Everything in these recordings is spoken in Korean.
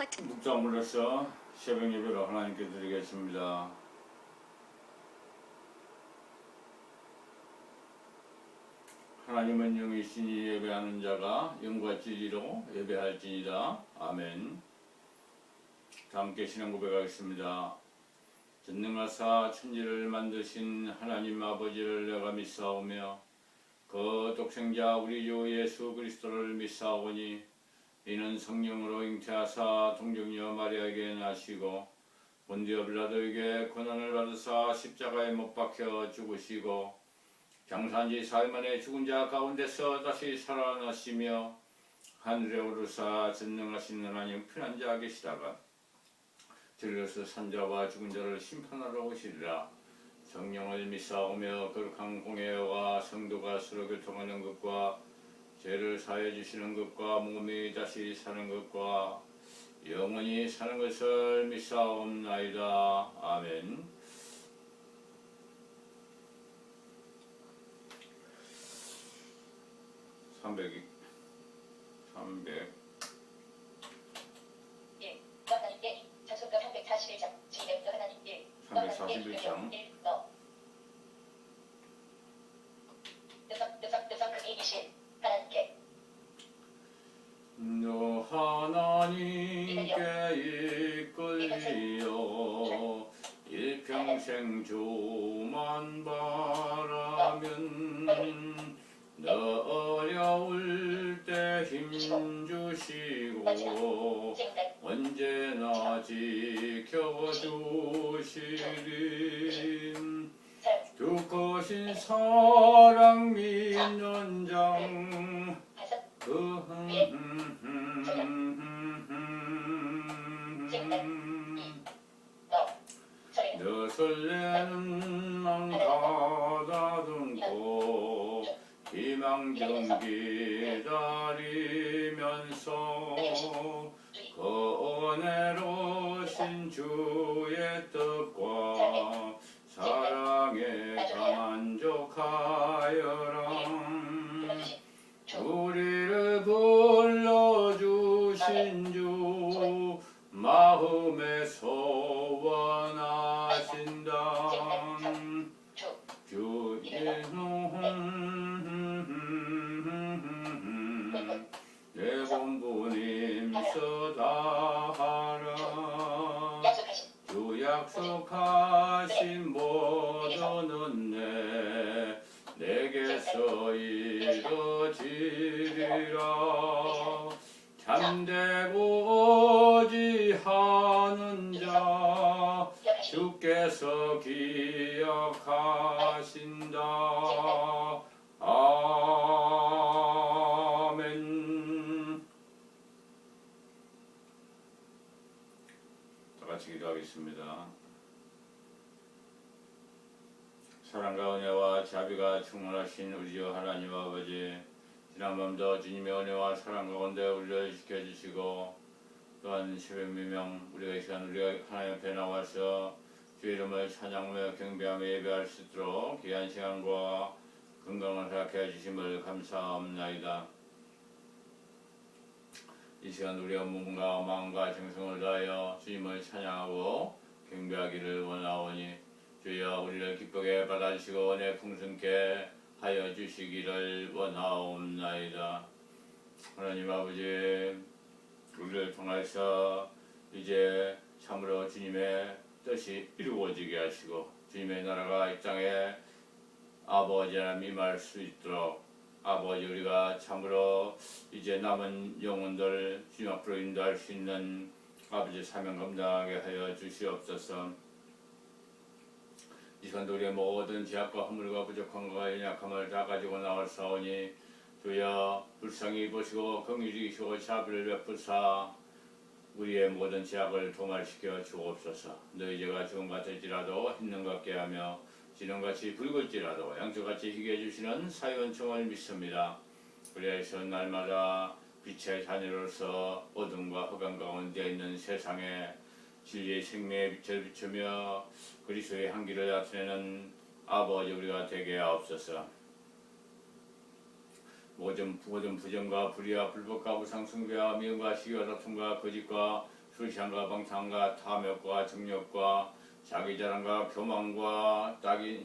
묵상물로서 새벽 예배를 하나님께 드리겠습니다. 하나님은 영이시니 예배하는 자가 영과 진리로 예배할지니라. 아멘. 다 함께 신앙 고백하겠습니다. 전능하사 천지를 만드신 하나님 아버지를 내가 믿사오며 그 독생자 우리 주 예수 그리스도를 믿사오니 이는 성령으로 잉태하사 동정녀 마리아에게 나시고 본디오 빌라도에게 고난을 받으사 십자가에 못 박혀 죽으시고 장사한지 사흘 만에 죽은 자 가운데서 다시 살아나시며 하늘에 오르사 전능하신 하나님 편한 자 계시다가 들려서 산자와 죽은 자를 심판하러 오시리라. 성령을 믿사오며 거룩한 공예와 성도가 서로 교통하는 것과 죄를 사해 주시는 것과 몸이 다시 사는 것과 영원히 사는 것을 믿사옵나이다. 아멘. 삼백 341장 지혜의 하나님 1 341장 늑상 크게 이신 하나님께 너 하나님께 이끌리어 일평생 주만 바라면 너 어려울 때 힘주시고 언제나 지켜주시리. 두꺼신 사랑 믿는 장 너 설레는 맘 가다듬고 희망 좀 기다리면서 그 은혜로신 주의 뜻과 사랑에 만족하여라. 우리를 불러주신 주 마음에 소원하신다. 주의 내 본분임 서다하라. 주 약속하신 모두는 내게서 이루어지리라. 참되고 의지하는 자 주께서 기억하신다. 아멘. 다 같이 기도하겠습니다. 사랑과 은혜와 자비가 충만하신 우리 주 하나님 아버지, 지난밤도 주님의 은혜와 사랑 가운데 우리를 지켜주시고 또한 새벽 미명 우리가 이 시간 우리가 하나님 앞에 나와서 주의 이름을 찬양하며 경배하며 예배할 수 있도록 귀한 시간과 건강을 허락해 주심을 감사합나이다. 이 시간 우리가 몸과 마음과 정성을 다하여 주님을 찬양하고 경배하기를 원하오니 주여 우리를 기쁘게 받아주시고 은혜 풍성케 하여 주시기를 원하옵나이다. 하나님 아버지, 우리를 통해서 이제 참으로 주님의 뜻이 이루어지게 하시고 주님의 나라가 이 땅에 아버지나 임할 수 있도록 아버지 우리가 참으로 이제 남은 영혼들 주님 앞으로 인도할 수 있는 아버지 사명 감당하게 하여 주시옵소서. 이 시간도 우리의 모든 죄악과 허물과 부족함과 연약함을 다 가지고 나왔사오니 주여 불쌍히 보시고 긍휼히 여기시고 자비를 베푸사 우리의 모든 죄악을 도말시켜 주옵소서. 너희 죄가 죽음 같을지라도 있는 것 같게 하며 지름같이 붉을지라도 양초같이 희게 해주시는 사유원총을 믿습니다. 그래서 날마다 빛의 자녀로서 어둠과 흑암 가운데 있는 세상에 진리의 생명의 빛을 비추며 그리스도의 향기를 나타내는 아버지 우리가 되게 하옵소서. 모든 부정과 불의와 불법과 우상 숭배와 미움과 시기와 다툼과 거짓과 불신과 방탕과 탐욕과 정욕과 자기 자랑과 교만과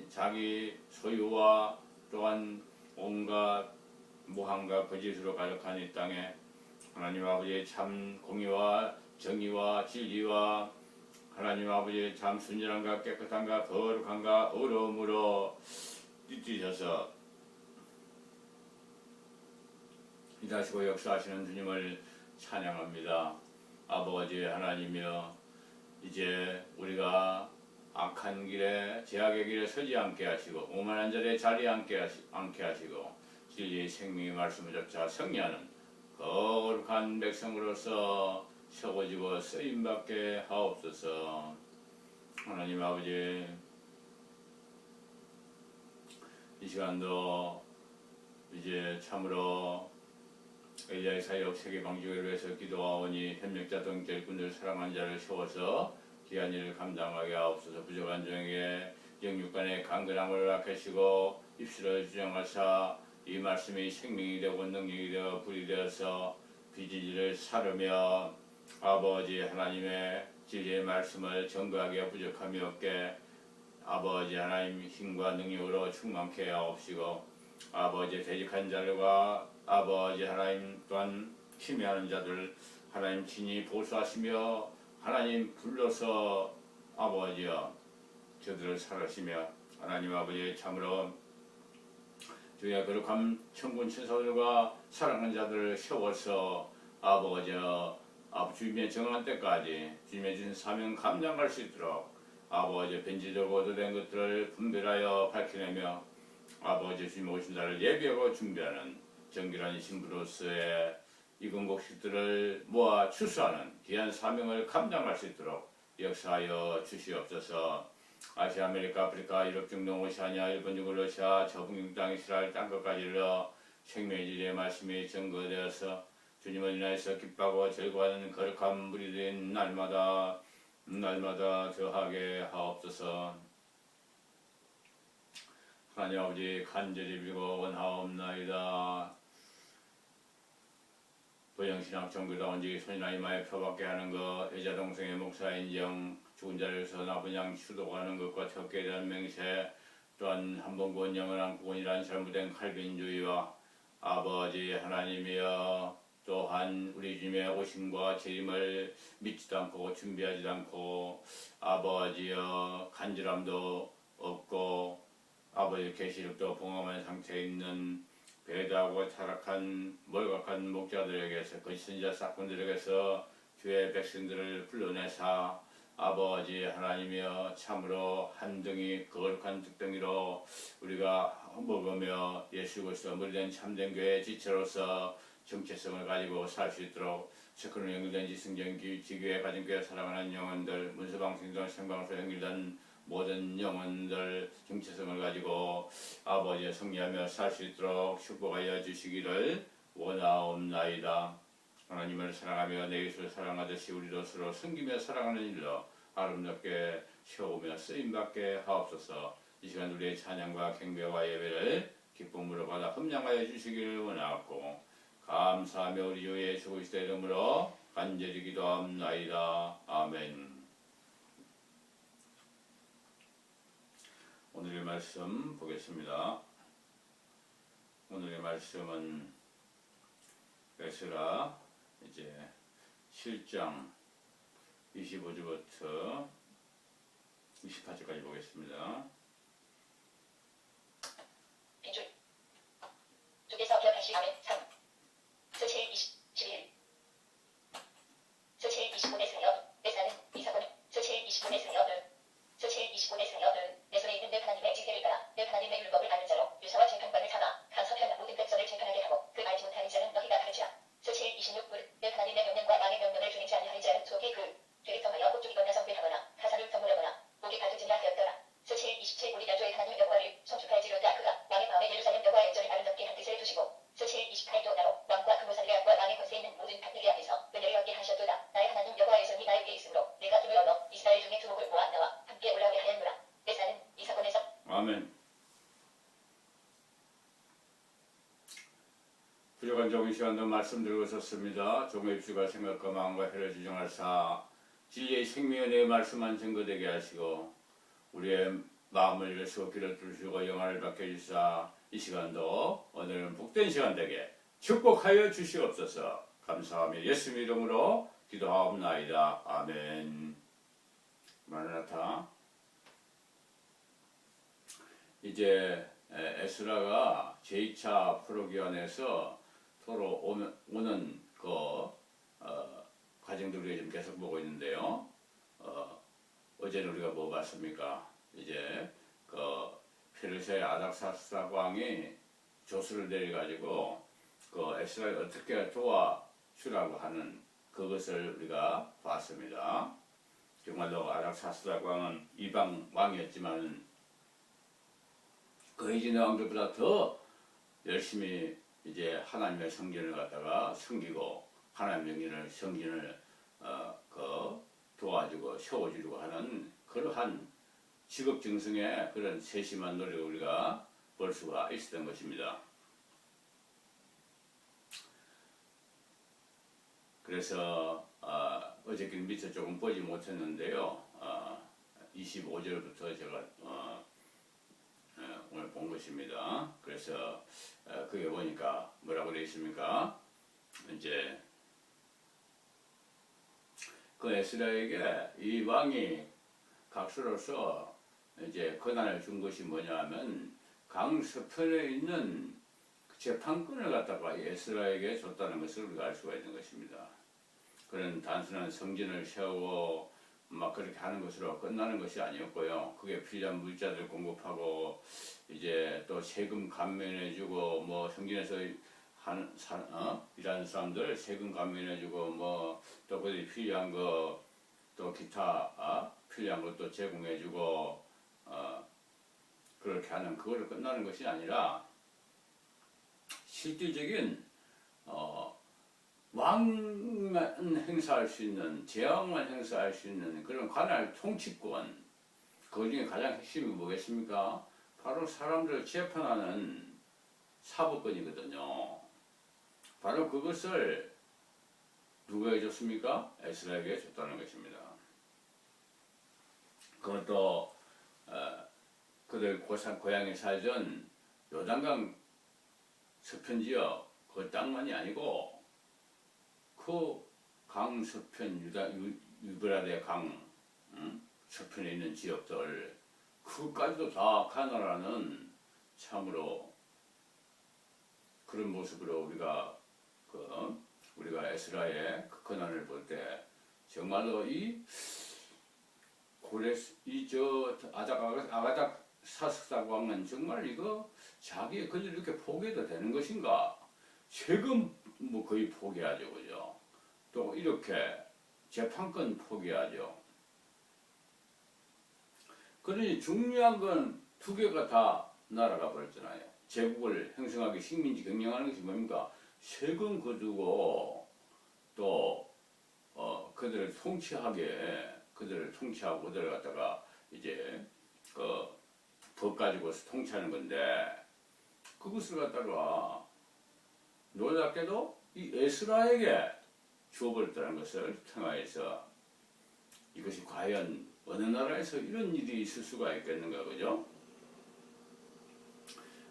자기 소유와 또한 온갖 무함과 거짓으로 가득한 이 땅에 하나님 아버지의 참 공의와 정의와 진리와 하나님 아버지의 참 순전함과 깨끗함과 거룩함과 어려움으로 뛰셔서 일하시고 역사하시는 주님을 찬양합니다. 아버지 하나님이여, 이제 우리가 악한 길에 제약의 길에 서지 않게 하시고 오만한 자리에 자리 않게 하시고 진리의 생명의 말씀을 쫓아 승리하는 거룩한 백성으로서 세워지고 쓰임받게 하옵소서. 하나님 아버지, 이 시간도 이제 참으로 엘리야의 사역 세계 방주를 위해서 기도하오니 협력자 등 일꾼들 사랑한 자를 세워서 귀한 일을 감당하게 하옵소서. 부족한 종에게 영육간의 강건함을 허락하시고 입술을 주장하사 이 말씀이 생명이 되고 능력이 되어 불이 되어서 비진리를 사르며 아버지 하나님의 진리의 말씀을 전거하게 부족함이 없게 아버지 하나님 힘과 능력으로 충만케 하옵시고 아버지 대직한 자들과 아버지 하나님 또한 침해하는 자들 하나님 친히 보수하시며 하나님 불러서 아버지여 저들을 살으시며 하나님 아버지 참으로 주의 거룩한 천군 천사들과 사랑하는 자들을 세워서 아버지여 주님의 정한 때까지 주님의 주신 사명 감당할 수 있도록 아버지 변질되고 얻어낸 것들을 분별하여 밝혀내며 아버지 주님 오신 날을 예비하고 준비하는 정결한 신부로서의 이근곡식들을 모아 추수하는 귀한 사명을 감당할 수 있도록 역사하여 주시옵소서. 아시아, 아메리카, 아프리카, 유럽, 중동, 오시아니아, 일본, 중국, 러시아, 저북경 땅, 이스라엘 땅끝까지 이르러 생명의 진리의 말씀이 증거되어서 주님을 인하여서 기뻐하고 즐거워하는 거룩한 물이 된 날마다 더하게 하옵소서. 하나님 아버지 간절히 빌고 원하옵나이다. 도영신학 정교다운 지 손이나 이마에 표받게 하는 것, 여자 동생의 목사 인정, 죽은 자리에서 나쁜 양 추도하는 것과 척게 대한 맹세, 또한 한번 구원 영원한 구원이란 잘못된 칼빈주의와 아버지 하나님이여, 또한 우리 주님의 오심과 재림을 믿지도 않고 준비하지도 않고 아버지여 간절함도 없고 아버지 계시력도 봉함한 상태에 있는 배다하고 타락한 몰각한 목자들에게서 그 선지자 사건들에게서 주의 백성들을 불러내사 아버지 하나님이여 참으로 한 덩이 거룩한 특덩이로 우리가 먹으며 예수 그리스도 머리된 참된 교회의 지체로서 정체성을 가지고 살 수 있도록 세컨으로 연결된 지성전 지교회 가정교회 사랑하는 영혼들 문서방송등 생방송 연결된 모든 영혼들 정체성을 가지고 아버지의 승리하며 살 수 있도록 축복하여 주시기를 원하옵나이다. 하나님을 사랑하며 내 이웃을 사랑하듯이 우리도 서로 섬기며 사랑하는 일로 아름답게 세우며 쓰임받게 하옵소서. 이 시간 우리의 찬양과 경배와 예배를 기쁨으로 받아 흠양하여 주시기를 원하옵고 감사하며 우리 주 예수 그리스도의 이름으로 간절히 기도합나이다. 아멘. 오늘의 말씀 보겠습니다. 오늘의 말씀은 에스라 이제 7장 25절부터 28절까지 보겠습니다. 빈줄 쪽에서 기억하시면 3 17 21 17 25의 승여 내사는 이사건 17 25의 승여 17 25의 승여 내 손에 있는 내 하나님의 지혜를 따라 내 하나님의 율법을 아는 자로 유사와 재판관을 삼아 간섭한 모든 백성을 재판하게 하고 그 알지 못하는 자는 너희가 가르치라. 17 26 내 하나님의 명령과 왕의 명령을 준행치 아니하는 자는 속이 죄를 범하여 곧 죽이거나 성배하거나 가사를 경물하거나 목이 가두지냐 하였더라. 17 27 우리 양조의 하나님 여호와를 송축하지로다. 그가 왕의 마음에 예루살렘 여호와의 전을 아름답게 한 뜻을 두시고 17 28도 나로 왕과 그 모사들의 앞과 왕의 권세 있는 모든 박들의 앞에서 은혜를 얻게 하셨도다. 나의 하나님 여호와의 손이 나에게 있으므로 내가 힘을 얻어 이스라엘 중에 두목을 모아 나와 함께 올라오게 하였노라. 내사는 이 사건에서 아멘. 부족한 종의 시간도 말씀드리고 있었습니다. 종의 입술과 생각과 마음과 혀를 주정하사 진리의 생명의 말씀만 증거되게 하시고 우리의 마음을 열시고 귀를 뚫으시고 영화를 받게 해주사 이 시간도 오늘은 복된 시간 되게 축복하여 주시옵소서. 감사하며 예수님 이름으로 기도하옵나이다. 아멘. 마라나타. 이제 에스라가 제2차 포로기환에서 오는 과정들 우리가 지금 계속 보고 있는데요. 어제는 우리가 뭐 봤습니까? 이제 페르시아의 아닥사스다 왕이 조수를 내려가지고 에스라를 어떻게 도와주라고 하는 그것을 우리가 봤습니다. 정말로 아닥사스다 왕은 이방 왕이었지만 거해진의 왕들보다 더 열심히 이제 하나님의 성전을 갖다가 섬기고 하나님의 성전을 도와주고 세워주려고 하는 그러한 직업증승의 그런 세심한 노력을 우리가 볼 수가 있었던 것입니다. 그래서 어저께 밑에 조금 보지 못했는데요. 25절부터 제가 오늘 본 것입니다. 그래서 그게 보니까 뭐라고 되어 있습니까? 이제 그 에스라에게 이 왕이 각수로서 이제 권한을 준 것이 뭐냐면 강 서편에 있는 재판권을 갖다가 에스라에게 줬다는 것을 우리가 알 수가 있는 것입니다. 그런 단순한 성전을 세우고 막 그렇게 하는 것으로 끝나는 것이 아니었고요. 그게 필요한 물자들 공급하고 이제 또 세금 감면해주고 뭐 성전에서 일하는 사람들 세금 감면해주고 뭐 또 그들이 필요한 거 또 기타 필요한 것도 제공해주고 그렇게 하는 그걸로 끝나는 것이 아니라 실질적인 왕만 행사할 수 있는, 제왕만 행사할 수 있는 그런 관할 통치권, 그 중에 가장 핵심이 뭐겠습니까? 바로 사람들을 재판하는 사법권이거든요. 바로 그것을 누구에게 줬습니까? 에스라에게 줬다는 것입니다. 그것도 그들 고향에 살던 요단강 서편지역 그 땅만이 아니고 그 강 서편 유브라데 강 서편에 있는 지역들 그까지도 다 가나라는 참으로 그런 모습으로 우리가 에스라의 그 권한을 볼 때 정말로 아가닥 사스다 왕은 정말 이거 자기의 권리를 이렇게 포기해도 되는 것인가? 세금 뭐 거의 포기하죠, 그죠? 또 이렇게 재판권 포기하죠. 그러니 중요한 건 두 개가 다 날아가 버렸잖아요. 제국을 형성하기 식민지 경영하는 것이 뭡니까? 세금 거두고 또 그들을 통치하고 그들을 갖다가 이제 법 가지고서 통치하는 건데 그것을 갖다가 놀랍게도 이 에스라에게 주어버렸다는 것을 통하여서 이것이 과연 어느 나라에서 이런 일이 있을 수가 있겠는가, 그죠?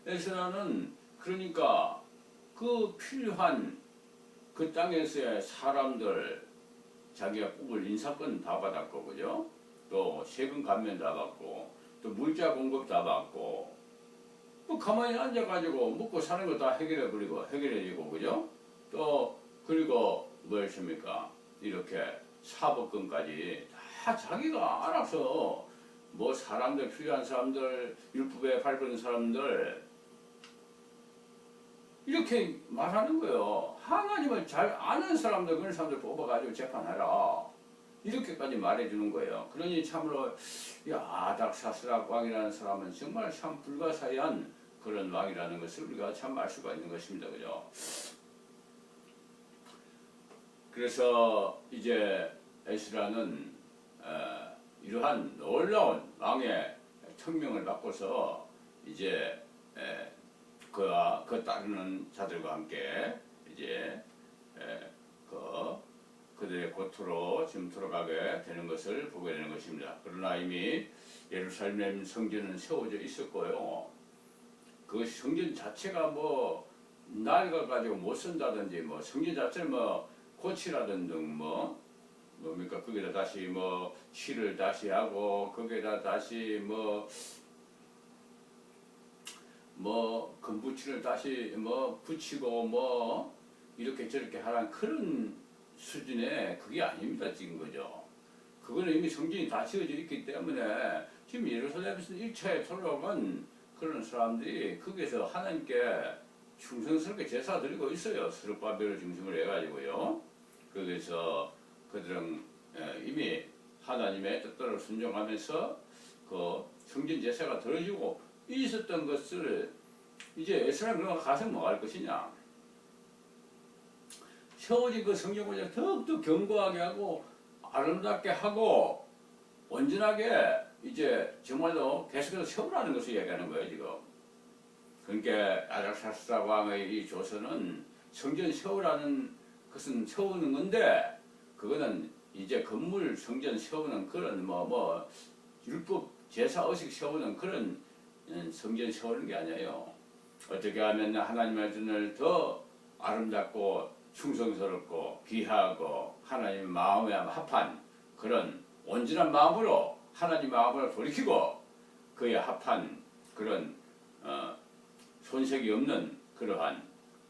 에스라는 그러니까 그 필요한 그 땅에서의 사람들 자기가 뽑을 인사권 다 받았고, 그죠? 또 세금 감면 다 받고 또 물자 공급 다 받고 뭐 가만히 앉아가지고 먹고 사는 거 다 해결해주고, 그죠? 또 그리고 뭐였습니까? 이렇게 사법권까지 다 자기가 알아서 뭐 사람들 필요한 사람들 율법에 밟은 사람들 이렇게 말하는 거예요. 하나님을 잘 아는 사람들 그런 사람들 뽑아가지고 재판하라 이렇게까지 말해주는 거예요. 그러니 참으로 이 아닥사스다 왕이라는 사람은 정말 참 불가사의한 그런 왕이라는 것을 우리가 참 알 수가 있는 것입니다. 그죠? 그래서 이제 에스라는 이러한 놀라운 왕의 특명을 받고서 이제 그 따르는 자들과 함께 이제 그들의 고토로 지금 돌아가게 되는 것을 보게 되는 것입니다. 그러나 이미 예루살렘 성전은 세워져 있었고요. 그 성전 자체가 뭐 낡아 가지고 못 쓴다든지 뭐 성전 자체를 뭐 고치라든 등 뭡니까 거기다 다시 뭐 칠을 다시 하고 거기다 다시 금붙이를 다시 붙이고 이렇게 저렇게 하는 그런 수준의 그게 아닙니다 지금 거죠. 그거는 이미 성전이 다 지어져 있기 때문에 지금 예루살렘에서 1차에 돌아간 그런 사람들이 거기서 하나님께 충성스럽게 제사 드리고 있어요. 스룹바벨을 중심으로 해가지고요. 거기서 그들은 이미 하나님의 뜻대로 순종하면서 그 성전 제사가 들어지고 있었던 것을 이제 에스라는 그가 가서 뭐 할 것이냐. 세워진 그 성경을 더욱더 견고하게 하고 아름답게 하고 온전하게 이제 정말로 계속해서 세우라는 것을 얘기하는 거예요 지금. 그러니까 아닥사스다 왕의 이 조서는 성전 세우라는 것은 세우는 건데 그거는 이제 건물 성전 세우는 그런 율법 제사 의식 세우는 그런 성전 세우는 게 아니에요. 어떻게 하면 하나님의 눈을 더 아름답고 충성스럽고 귀하고 하나님 마음에 합한 그런 온전한 마음으로 하나님 마음을 돌이키고 그에 합한 그런 손색이 없는 그러한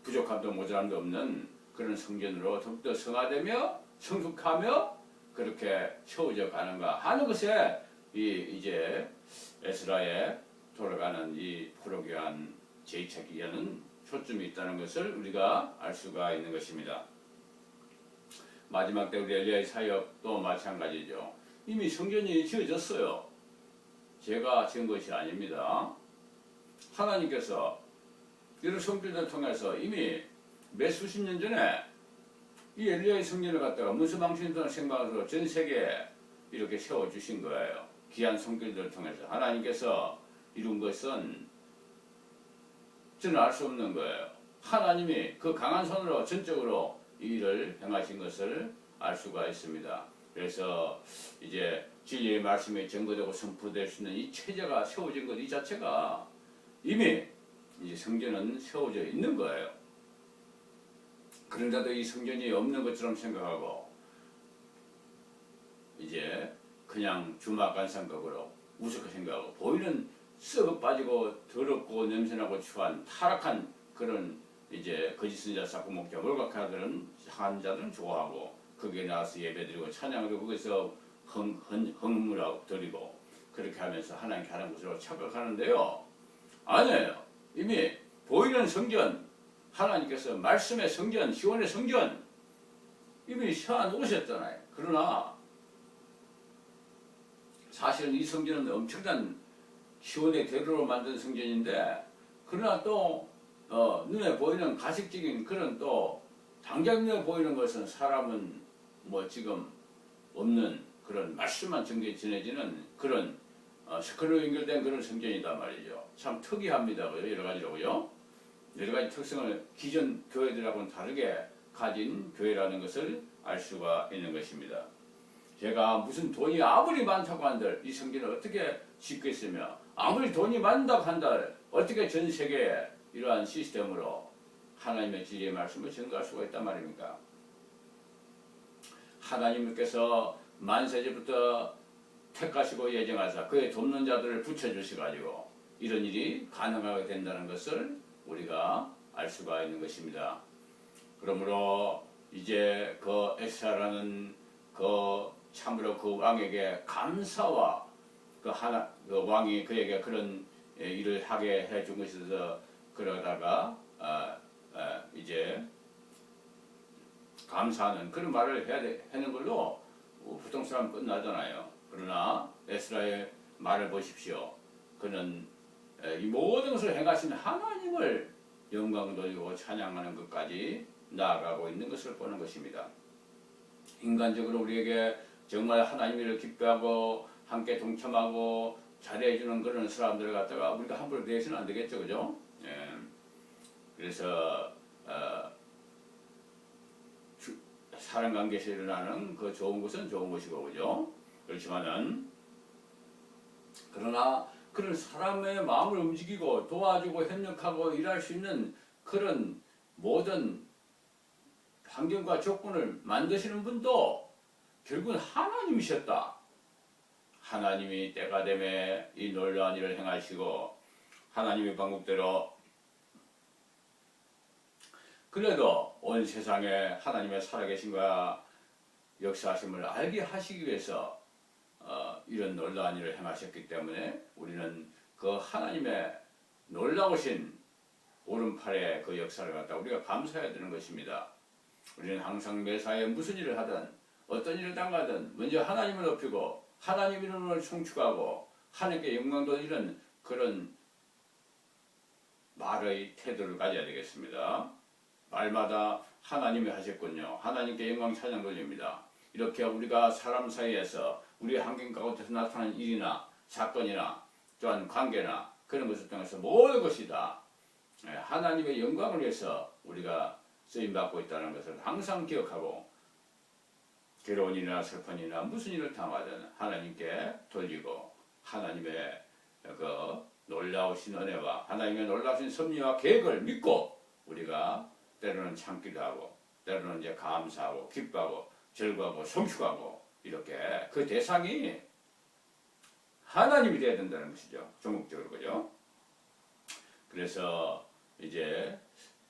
부족함도 모자람도 없는 그런 성전으로 더욱더 성화되며 성숙하며 그렇게 세워져 가는가 하는 것에 이제 에스라의 돌아가는 이 프로기한 제2차 기간은 초점이 있다는 것을 우리가 알 수가 있는 것입니다. 마지막 때 우리 엘리야의 사역도 마찬가지죠. 이미 성전이 지어졌어요. 제가 지은 것이 아닙니다. 하나님께서 이런 성전을 통해서 이미 몇 수십 년 전에 이 엘리야의 성전을 갖다가 문수방신들을 생각해서 전 세계에 이렇게 세워주신 거예요. 귀한 성전들을 통해서 하나님께서 이룬 것은 저는 알 수 없는 거예요. 하나님이 그 강한 손으로 전적으로 이 일을 행하신 것을 알 수가 있습니다. 그래서 이제 진리의 말씀이 증거되고 선포될 수 있는 이 체제가 세워진 것 이 자체가 이미 이제 성전은 세워져 있는 거예요. 그런데도 이 성전이 없는 것처럼 생각하고 이제 그냥 주막간상극으로 우습게 생각하고 보이는 썩어 빠지고 더럽고 냄새나고 추한 타락한 그런 이제 거짓 선지자 사고 목자 몰각하들은 한 자들은 좋아하고 거기에 나와서 예배드리고 찬양하고 거기서 흥물하고 드리고 그렇게 하면서 하나님께 하는 것으로 착각하는데요. 아니에요. 이미 보이는 성전 하나님께서 말씀의 성전 시온의 성전 이미 세워 놓으셨잖아요. 그러나 사실은 이 성전은 엄청난 시온의 대로로 만든 성전인데 그러나 또 눈에 보이는 가식적인 그런 또 당장 눈에 보이는 것은 사람은 지금 없는 그런 말씀만 전개 전해지는 그런 스크로 연결된 그런 성전이다 말이죠. 참 특이합니다. 여러 가지로요. 여러 가지 특성을 기존 교회들하고는 다르게 가진 교회라는 것을 알 수가 있는 것입니다. 제가 무슨 돈이 아무리 많다고 한들 이 성전을 어떻게 짓겠으며 아무리 돈이 많다고 한들 어떻게 전 세계에 이러한 시스템으로 하나님의 진리의 말씀을 전가할 수가 있단 말입니까? 하나님께서 만세제부터 택하시고 예정하사 그의 돕는 자들을 붙여주셔가지고 이런 일이 가능하게 된다는 것을 우리가 알 수가 있는 것입니다. 그러므로 이제 그 에스라는 참으로 그 왕에게 감사와 그 왕이 그에게 그런 일을 하게 해준 것에서 그러다가 이제 감사하는 그런 말을 해야 하는 걸로 보통 사람 끝나잖아요. 그러나 에스라의 말을 보십시오. 그는 이 모든 것을 행하신 하나님을 영광 돌리고 찬양하는 것까지 나아가고 있는 것을 보는 것입니다. 인간적으로 우리에게 정말 하나님을 기뻐하고 함께 동참하고 잘해주는 그런 사람들을 갖다가 우리가 함부로 대해서는 안 되겠죠, 그죠? 예. 그래서 사람 관계에서 일어나는 그 좋은 것은 좋은 것이고 그죠? 그렇지만은 그러나 그런 사람의 마음을 움직이고 도와주고 협력하고 일할 수 있는 그런 모든 환경과 조건을 만드시는 분도 결국은 하나님이셨다. 하나님이 때가 되매 이 놀라운 일을 행하시고 하나님의 방법대로 그래도 온 세상에 하나님의 살아계신과 역사하심을 알게 하시기 위해서 이런 놀라운 일을 행하셨기 때문에 우리는 그 하나님의 놀라우신 오른팔의 그 역사를 갖다 우리가 감사해야 되는 것입니다. 우리는 항상 매사에 무슨 일을 하든 어떤 일을 당하든 먼저 하나님을 높이고 하나님 이름을 총축하고 하나님께 영광 돌리는 그런 말의 태도를 가져야 되겠습니다. 말마다 하나님이 하셨군요. 하나님께 영광 찬양 돌립니다. 이렇게 우리가 사람 사이에서 우리 환경 가운데서 나타나는 일이나 사건이나 또한 관계나 그런 것을 통해서 모든 것이 다 하나님의 영광을 위해서 우리가 쓰임받고 있다는 것을 항상 기억하고 괴로운 일이나 슬픈 일이나 무슨 일을 당하든 하나님께 돌리고 하나님의 그 놀라우신 은혜와 하나님의 놀라우신 섭리와 계획을 믿고 우리가 때로는 참기도 하고 때로는 이제 감사하고 기뻐하고 즐거워하고 성축하고 이렇게 그 대상이 하나님이 되어야 된다는 것이죠. 종국적으로 그죠? 그래서 이제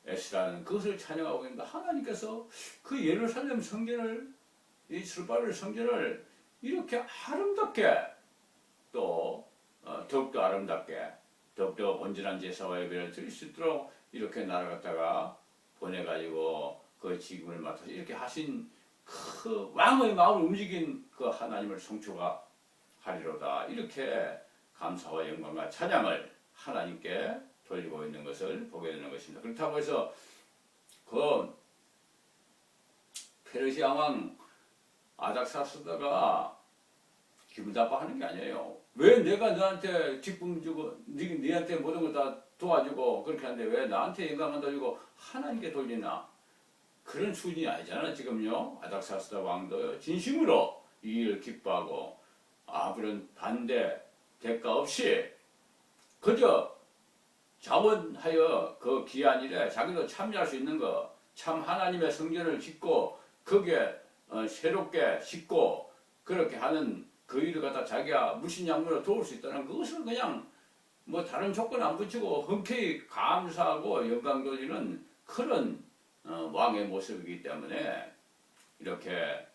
에스라는 그것을 찬양하고 있는데 하나님께서 그 예루살렘 성전을 이 스루바벨 성전을 이렇게 아름답게 또 더욱더 아름답게 더욱더 온전한 제사와 예배를 드릴 수 있도록 이렇게 날아갔다가 보내가지고 그 직임을 맡아서 이렇게 하신 그 왕의 마음을 움직인 그 하나님을 송축하리로다. 이렇게 감사와 영광과 찬양을 하나님께 돌리고 있는 것을 보게 되는 것입니다. 그렇다고 해서 그 페르시아 왕 아닥사스다가 기분 나빠하는 게 아니에요. 왜 내가 너한테 기쁨 주고 니한테 모든 걸 다 도와주고 그렇게 하는데 왜 나한테 영광만 돌리고 하나님께 돌리나? 그런 수준이 아니잖아 지금요. 아닥사스다 왕도 진심으로 이 일을 기뻐하고 아무런 반대 대가 없이 그저 자원하여 그 귀한 일에 자기도 참여할 수 있는 거 참 하나님의 성전을 짓고 거기에 새롭게 짓고 그렇게 하는 그 일을 갖다 자기가 무신양무로 도울 수 있다는 그것을 그냥 뭐 다른 조건 안 붙이고 흔쾌히 감사하고 영광 돌리는 그런 왕의 모습이기 때문에 이렇게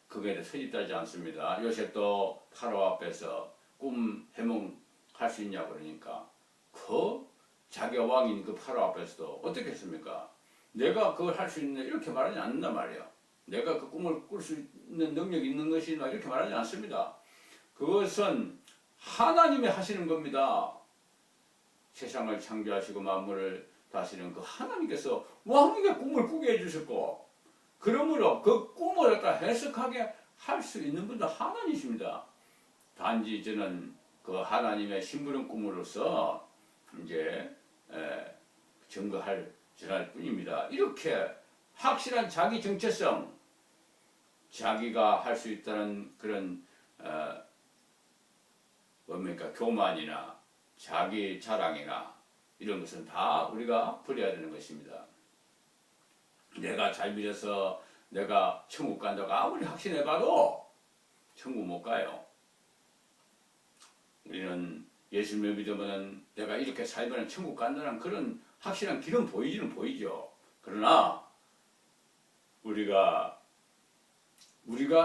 그게 서짓하지 않습니다. 요셉도 파라오 앞에서 꿈 해몽할 수 있냐 그러니까 그 자기가 왕인 그 파라오 앞에서도 어떻게 했습니까? 내가 그걸 할 수 있는 이렇게 말하지 않는단 말이에요. 내가 그 꿈을 꿀 수 있는 능력이 있는 것이나 이렇게 말하지 않습니다. 그것은 하나님이 하시는 겁니다. 세상을 창조하시고 만물을 다스리는 그 하나님께서 왕에게 꿈을 꾸게 해주셨고 그러므로 그 꿈을 갖다 해석하게 할 수 있는 분도 하나님이십니다. 단지 저는 그 하나님의 심부름 꿈으로서 이제 증거할 뿐입니다. 이렇게 확실한 자기 정체성, 자기가 할 수 있다는 그런 뭡니까 교만이나 자기 자랑이나 이런 것은 다 우리가 버려야 되는 것입니다. 내가 잘 믿어서 내가 천국 간다고 아무리 확신해봐도 천국 못 가요. 우리는 예수님을 믿으면 내가 이렇게 살면 천국 간다는 그런 확실한 길은 보이지는 보이죠. 그러나 우리가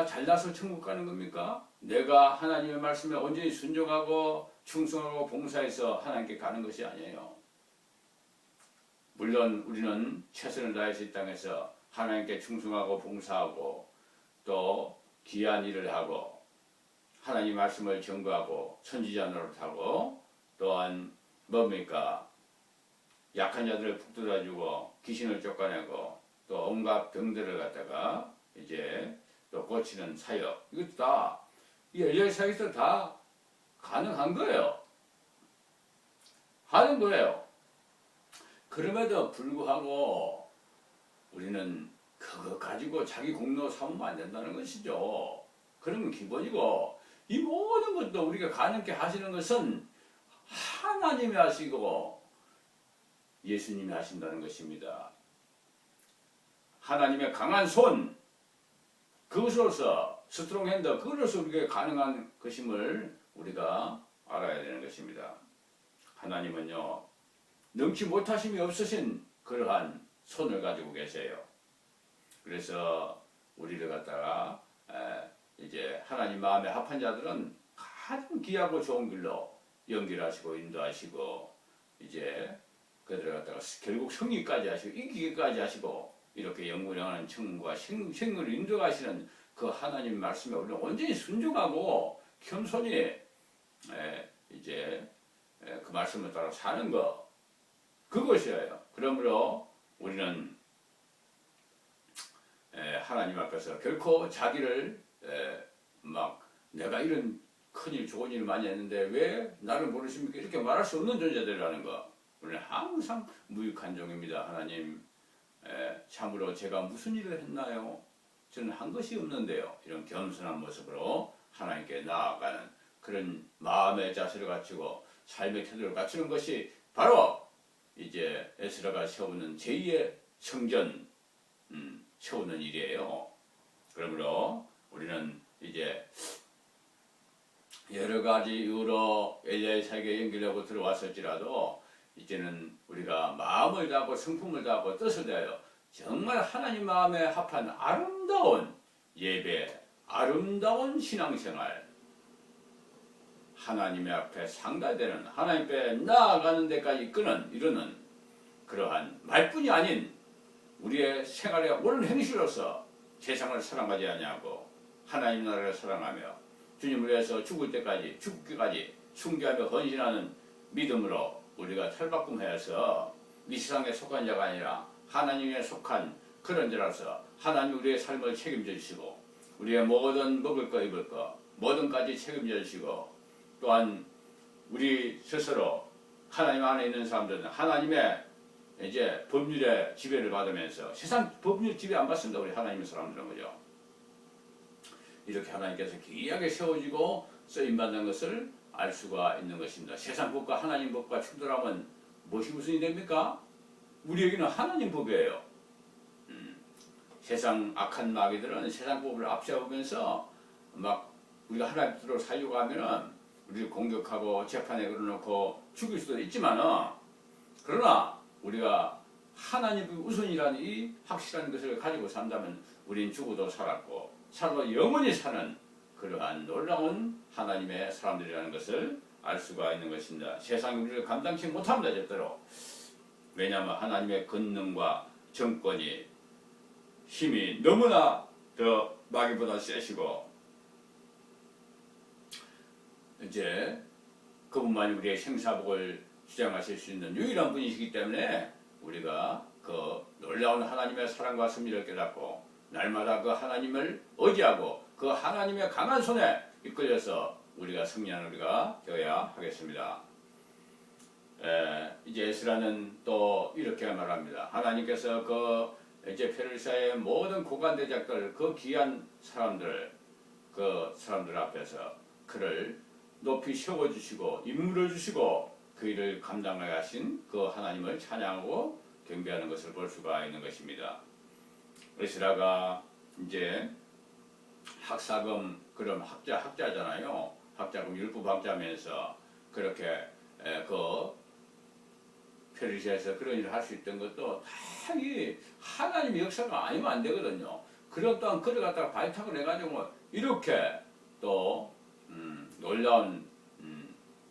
잘나서 천국 가는 겁니까? 내가 하나님의 말씀에 온전히 순종하고 충성하고 봉사해서 하나님께 가는 것이 아니에요. 물론 우리는 최선을 다해서 이 땅에서 하나님께 충성하고 봉사하고 또 귀한 일을 하고 하나님 말씀을 전거하고 선지자 노릇하고 또한 뭡니까? 약한 자들을 북돋아주고 귀신을 쫓아내고 또 온갖 병들을 갖다가 이제 또 고치는 사역 이것도 다 이 엘리야 사역에서 다 가능한 거예요. 하는 거예요. 그럼에도 불구하고 우리는 그거 가지고 자기 공로 삼으면 안 된다는 것이죠. 그런 건 기본이고, 이 모든 것도 우리가 가능케 하시는 것은 하나님이 하시고 예수님이 하신다는 것입니다. 하나님의 강한 손, 그것으로서 스트롱 핸드, 그것으로서 우리가 가능한 것임을 우리가 알아야 되는 것입니다. 하나님은요, 능치 못하심이 없으신 그러한 손을 가지고 계세요. 그래서 우리를 갖다가 이제 하나님 마음에 합한 자들은 가장 귀하고 좋은 길로 연결하시고 인도하시고 이제 그들을 갖다가 결국 승리까지 하시고 이기기까지 하시고 이렇게 영원히 하는 천국과 생을 인도하시는 그 하나님 말씀에 우리는 온전히 순종하고 겸손히 이제 그 말씀을 따라 사는 것, 그것이에요. 그러므로 우리는 하나님 앞에서 결코 자기를 막 내가 이런 큰일 좋은 일 많이 했는데 왜 나를 모르십니까? 이렇게 말할 수 없는 존재들이라는 거. 우리는 항상 무익한 종입니다. 하나님, 참으로 제가 무슨 일을 했나요? 저는 한 것이 없는데요. 이런 겸손한 모습으로 하나님께 나아가는 그런 마음의 자세를 갖추고 삶의 태도를 갖추는 것이 바로 이제 에스라가 세우는 제2의 성전 세우는 일이에요. 그러므로 우리는 이제 여러 가지 이유로 엘리야의 사역에 연결하고 들어왔을지라도 이제는 우리가 마음을 다하고 성품을 다하고 뜻을 다하여 정말 하나님 마음에 합한 아름다운 예배, 아름다운 신앙생활, 하나님의 앞에 상달되는, 하나님 앞에 나아가는 데까지 이르는 그러한 말뿐이 아닌 우리의 생활의 옳은 행실로서 세상을 사랑하지 아니하고 하나님 나라를 사랑하며 주님을 위해서 죽을 때까지 죽기까지 순교하며 헌신하는 믿음으로 우리가 탈바꿈하여서 이 세상에 속한 자가 아니라 하나님에 속한 그런 자라서 하나님 우리의 삶을 책임져 주시고 우리의 모든 먹을 거 입을 거 모든까지 책임져 주시고 또한 우리 스스로 하나님 안에 있는 사람들은 하나님의 이제 법률의 지배를 받으면서 세상 법률 지배 안 받습니다. 우리 하나님의 사람들은 그죠? 이렇게 하나님께서 귀하게 세워지고 쓰임받는 것을 알 수가 있는 것입니다. 세상 법과 하나님 법과 충돌하면 무엇이 무슨 일이 됩니까? 우리에게는 하나님 법이에요. 세상 악한 마귀들은 세상 법을 앞세우면서 막 우리가 하나님 뜻대로 살려고 하면은 우리를 공격하고 재판에 걸어놓고 죽일 수도 있지만은 그러나 우리가 하나님이 우선이라는 이 확실한 것을 가지고 산다면 우린 죽어도 살았고 살아도 영원히 사는 그러한 놀라운 하나님의 사람들이라는 것을 알 수가 있는 것입니다. 세상이 우리를 감당치 못합니다. 절대로. 왜냐하면 하나님의 권능과 정권이 힘이 너무나 더 마귀보다 세시고 이제 그분만이 우리의 생사복을 주장하실 수 있는 유일한 분이시기 때문에 우리가 그 놀라운 하나님의 사랑과 섭리를 깨닫고 날마다 그 하나님을 의지하고 그 하나님의 강한 손에 이끌려서 우리가 승리하는 우리가 되어야 하겠습니다. 이제 에스라는 또 이렇게 말합니다. 하나님께서 그 이제 페르시아의 모든 고관대작들 그 귀한 사람들 그 사람들 앞에서 그를 높이 세워주시고 인물을 주시고 그 일을 감당하게 하신 그 하나님을 찬양하고 경배하는 것을 볼 수가 있는 것입니다. 에스라가 이제 학사금 그럼 학자잖아요. 학자금 율법학자면서 그렇게 그 페르시아에서 그런 일을 할 수 있던 것도 당연히 하나님의 역사가 아니면 안 되거든요. 그런 또한 그를 갖다가 발탁을 해가지고 이렇게 또 놀라운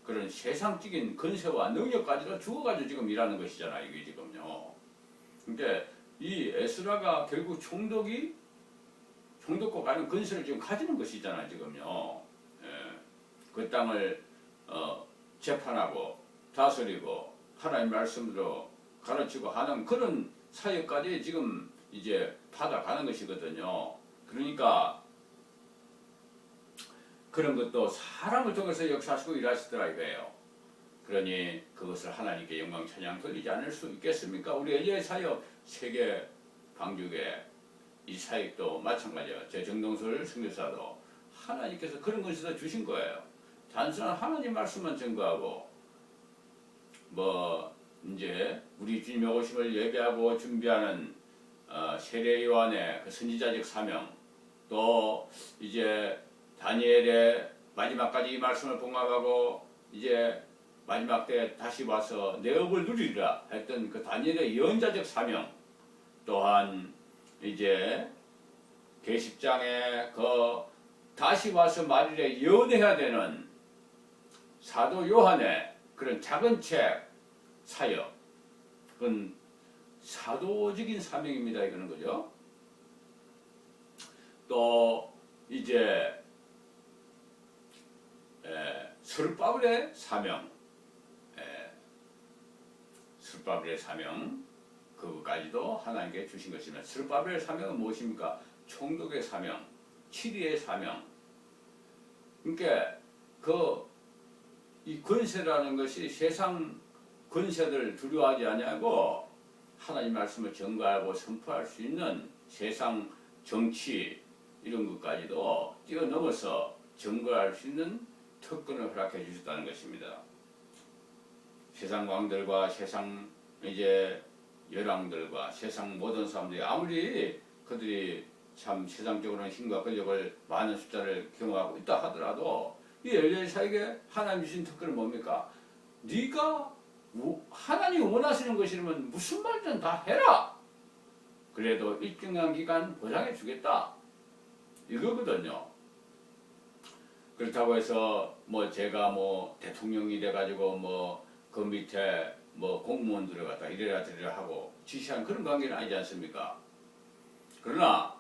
그런 세상적인 건세와 능력까지도 주어가지고 지금 일하는 것이잖아요. 이게 지금요. 그러니까 이 에스라가 결국 총독과 가는 건세를 지금 가지는 것이잖아요. 지금요. 그 땅을 재판하고 다스리고 하나님 말씀으로 가르치고 하는 그런 사역까지 지금 이제 받아가는 것이거든요. 그러니까 그런 것도 사람을 통해서 역사하시고 일하시더라 이거예요. 그러니 그것을 하나님께 영광 찬양 돌리지 않을 수 있겠습니까? 우리 엘리야의 사역, 세계 방주계 이 사역도 마찬가지예요. 제 정동설 선교사도 하나님께서 그런 것에서 주신 거예요. 단순한 하나님 말씀만 증거하고 뭐 이제 우리 주님의 오심을 예배하고 준비하는 세례 요한의 그 선지자적 사명, 또 이제 다니엘의 마지막까지 이 말씀을 봉합하고 이제 마지막 때 다시 와서 내 업을 누리리라 했던 그 다니엘의 예언자적 사명, 또한 이제 계십장에 그 다시 와서 말일에 예언해야 되는 사도 요한의 그런 작은 책 사역, 그건 사도적인 사명입니다. 이거는 거죠. 또 이제 스룹바벨의 사명, 스룹바벨의 사명 그까지도 하나님께 주신 것입니다. 스룹바벨의 사명은 무엇입니까? 총독의 사명, 치리의 사명. 그러니까 이 권세라는 것이 세상 권세들 두려워하지 아니하고 하나님 말씀을 전가하고 선포할 수 있는 세상 정치 이런 것까지도 뛰어넘어서 전가할 수 있는 특권을 허락해 주셨다는 것입니다. 세상 왕들과 세상 이제 열왕들과 세상 모든 사람들이 아무리 그들이 참 세상적으로는 힘과 권력을 많은 숫자를 경험하고 있다 하더라도 이 엘리야의 사역에 하나님 주신 특권은 뭡니까? 네가 하나님이 원하시는 것이라면 무슨 말든 다 해라. 그래도 일정한 기간 보장해 주겠다. 이거거든요. 그렇다고 해서 뭐 제가 뭐 대통령이 돼가지고 뭐 그 밑에 뭐 공무원들을 갖다 이래라 저래라 하고 지시한 그런 관계는 아니지 않습니까? 그러나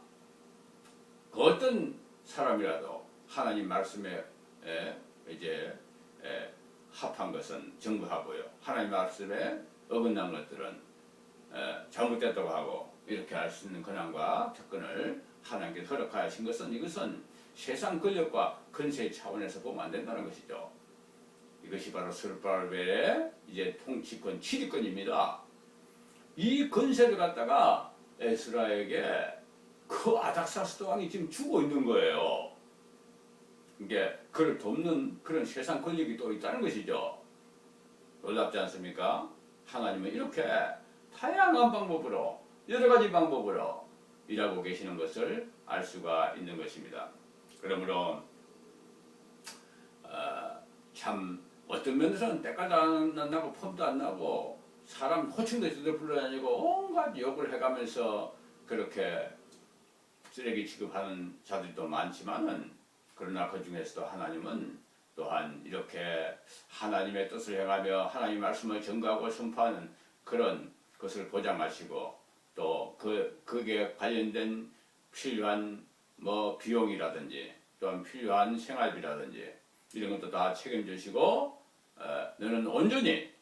그 어떤 사람이라도 하나님 말씀에 이제 합한 것은 증거하고요. 하나님 말씀에 어긋난 것들은 잘못됐다고 하고 이렇게 할 수 있는 권한과 특권을 하나님께 허락하신 것은 이것은 세상 권력과 근세 차원에서 보면 안 된다는 것이죠. 이것이 바로 스룹바벨의 이제 통치권, 치리권입니다. 이 권세를 갖다가 에스라에게 그 아닥사스도 왕이 지금 주고 있는 거예요. 이게 그를 돕는 그런 세상 권력이 또 있다는 것이죠. 놀랍지 않습니까? 하나님은 이렇게 다양한 방법으로 여러 가지 방법으로 일하고 계시는 것을 알 수가 있는 것입니다. 그러므로 참 어떤 면에서는 때깔도 안 나고 폼도 안 나고 사람 호칭도 제대로 불러다니고 온갖 욕을 해가면서 그렇게 쓰레기 취급하는 자들도 많지만은 그러나 그 중에서도 하나님은 또한 이렇게 하나님의 뜻을 행하며 하나님 말씀을 전가하고 선포하는 그런 것을 보장하시고 또 그게 관련된 필요한 뭐 비용이라든지 또한 필요한 생활비라든지 이런 것도 다 책임지시고 너는 온전히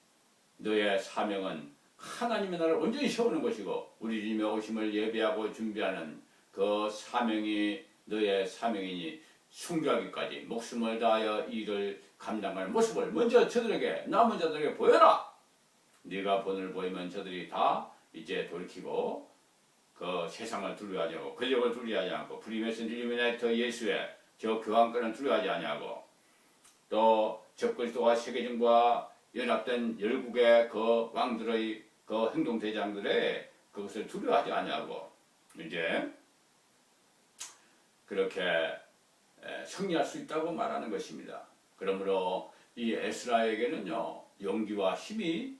너의 사명은 하나님의 나라를 온전히 세우는 것이고 우리 주님의 오심을 예배하고 준비하는 그 사명이 너의 사명이니 순교하기까지 목숨을 다하여 이 일을 감당할 모습을 먼저 저들에게 남은 자들에게 보여라. 네가 본을 보이면 저들이 다 이제 돌이키고 그 세상을 두려워하지 않고 권력을 두려워하지 않고 프리메슨 일루미나이터 예수의 저 교황권을 두려워하지 아니하고 또 적그리스도와 세계정부와 연합된 열국의 그 왕들의 그 행동대장들의 그것을 두려워하지 아니하고 이제 그렇게 승리할 수 있다고 말하는 것입니다. 그러므로 이 에스라에게는요 용기와 힘이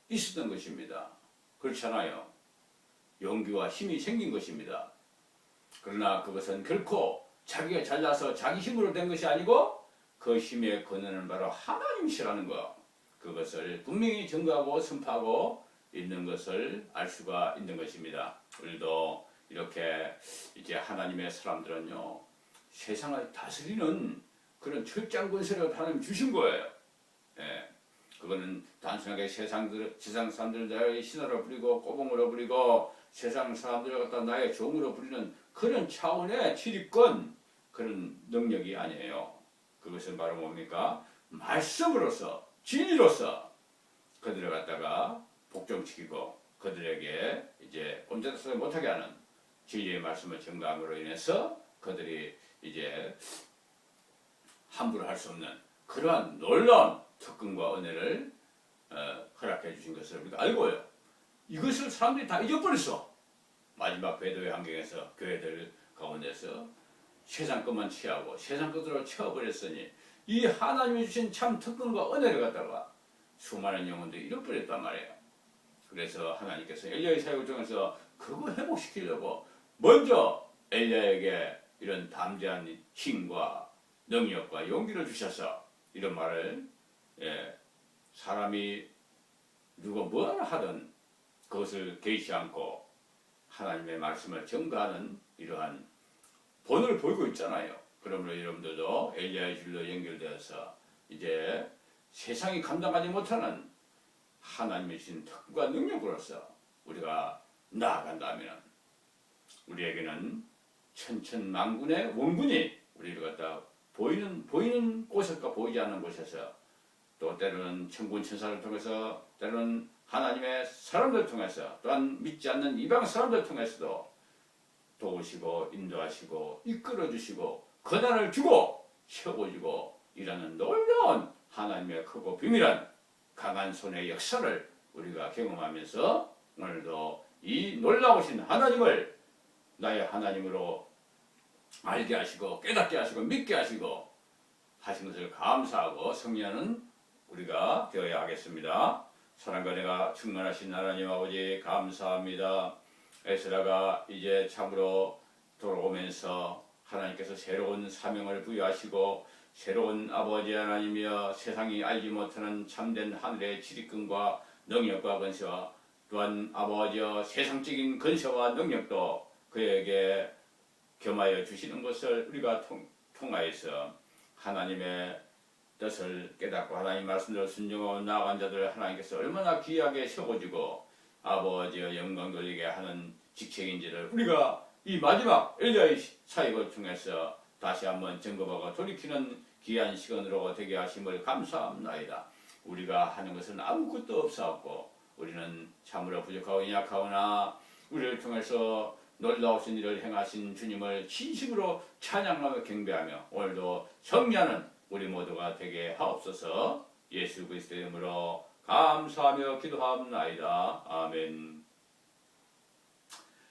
있었던 것입니다. 그렇잖아요. 용기와 힘이 생긴 것입니다. 그러나 그것은 결코 자기가 잘나서 자기 힘으로 된 것이 아니고 그 힘의 근원은 바로 하나님이시라는 것. 그것을 분명히 증거하고 선포하고 있는 것을 알 수가 있는 것입니다. 우리도 이렇게 이제 하나님의 사람들은요 세상을 다스리는 그런 철장 권세를 하나님 주신 거예요. 그거는 단순하게 세상 사람들 나의 신하로 부리고 꼬봉으로 부리고 세상 사람들을 갖다 나의 종으로 부리는 그런 차원의 지리권 그런 능력이 아니에요. 그것은 바로 뭡니까? 말씀으로서 진리로서 그들을 갖다가 복종시키고 그들에게 이제 꼼짝도 못하게 하는 진리의 말씀을 전가함으로 인해서 그들이 이제 함부로 할 수 없는 그러한 놀라운 특권과 은혜를 허락해 주신 것을 우리가 알고요. 이것을 사람들이 다 잊어버렸어. 마지막 궤도의 환경에서 교회들 가운데서 세상 것만 취하고 세상 것으로 채워버렸으니 이 하나님이 주신 참 특권과 은혜를 갖다가 수많은 영혼들이 잃어버렸단 말이에요. 그래서 하나님께서 엘리야의 사역을 통해서 그거 회복시키려고 먼저 엘리야에게 이런 담대한 힘과 능력과 용기를 주셔서 이런 말을 사람이 누가 뭘 하든 그것을 개의치 않고 하나님의 말씀을 전가하는 이러한 본을 보이고 있잖아요. 그러므로 여러분들도 엘리야의 줄로 연결되어서 이제 세상이 감당하지 못하는 하나님의 주신 특과 능력으로서 우리가 나아간다면 우리에게는 천천만군의 원군이 우리를 갖다 보이는 곳과 보이지 않는 곳에서 또 때로는 천군 천사를 통해서 때로는 하나님의 사람들을 통해서 또한 믿지 않는 이방 사람들을 통해서도 도우시고 인도하시고 이끌어주시고 권한을 주고 세워주고 이라는 놀라운 하나님의 크고 비밀한 강한 손의 역사를 우리가 경험하면서 오늘도 이 놀라우신 하나님을 나의 하나님으로 알게 하시고 깨닫게 하시고 믿게 하시고 하신 것을 감사하고 승리하는 우리가 되어야 하겠습니다. 사랑과 내가 충만하신 하나님 아버지 감사합니다. 에스라가 이제 참으로 돌아오면서 하나님께서 새로운 사명을 부여하시고 새로운 아버지 하나님이여 세상이 알지 못하는 참된 하늘의 지리권과 능력과 권세와 또한 아버지여 세상적인 권세와 능력도 그에게 겸하여 주시는 것을 우리가 통하여서 하나님의 뜻을 깨닫고 하나님 말씀대로 순종하고 나아간 자들 하나님께서 얼마나 귀하게 세워지고 아버지의 영광 돌리게 하는 직책인지를 우리가 이 마지막 엘리야의 사역을 통해서 다시 한번 점검하고 돌이키는 귀한 시간으로 되게 하심을 감사합나이다. 우리가 하는 것은 아무것도 없사옵고 우리는 참으로 부족하고 연약하오나 우리를 통해서 놀라우신 일을 행하신 주님을 진심으로 찬양하며 경배하며 오늘도 승리하는 우리 모두가 되게 하옵소서. 예수 그리스도의 이름으로 감사하며 기도하옵나이다. 아멘.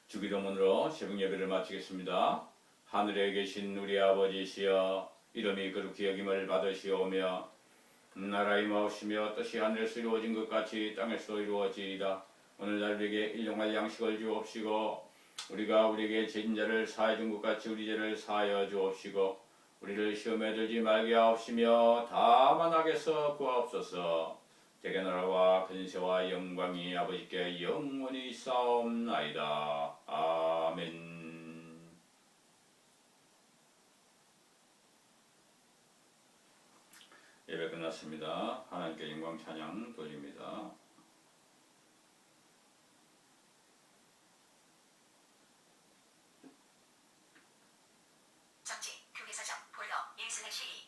주기도문으로 새벽 예배를 마치겠습니다. 하늘에 계신 우리 아버지시여 이름이 거룩히 여김을 받으시오며 나라의 마옵시며 뜻이 하늘에서 이루어진 것 같이 땅에서 이루어지이다. 오늘날 우리에게 일용할 양식을 주옵시고 우리가 우리에게 죄진 자를 사하여 준 것 같이 우리 죄를 사하여 주옵시고 우리를 시험에 들지 말게 하옵시며 다만 악에서 구하옵소서. 대개 나라와 근세와 영광이 아버지께 영원히 싸움나이다. 아멘. 예배 끝났습니다. 하나님께 영광 찬양 돌립니다. 정지, 교회사정, 보일러, 일승의 시위.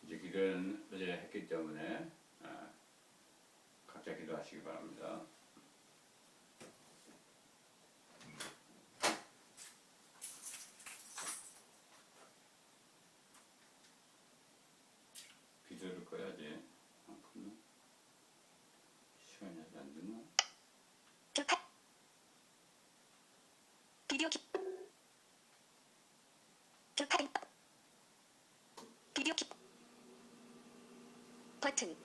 이제 기도는 어제 했기 때문에 각자 기도하시기 바랍니다. 기도를 꺼야지. 안 끄나? 시간이 아직 안 됐나? 비디오 비디오 버튼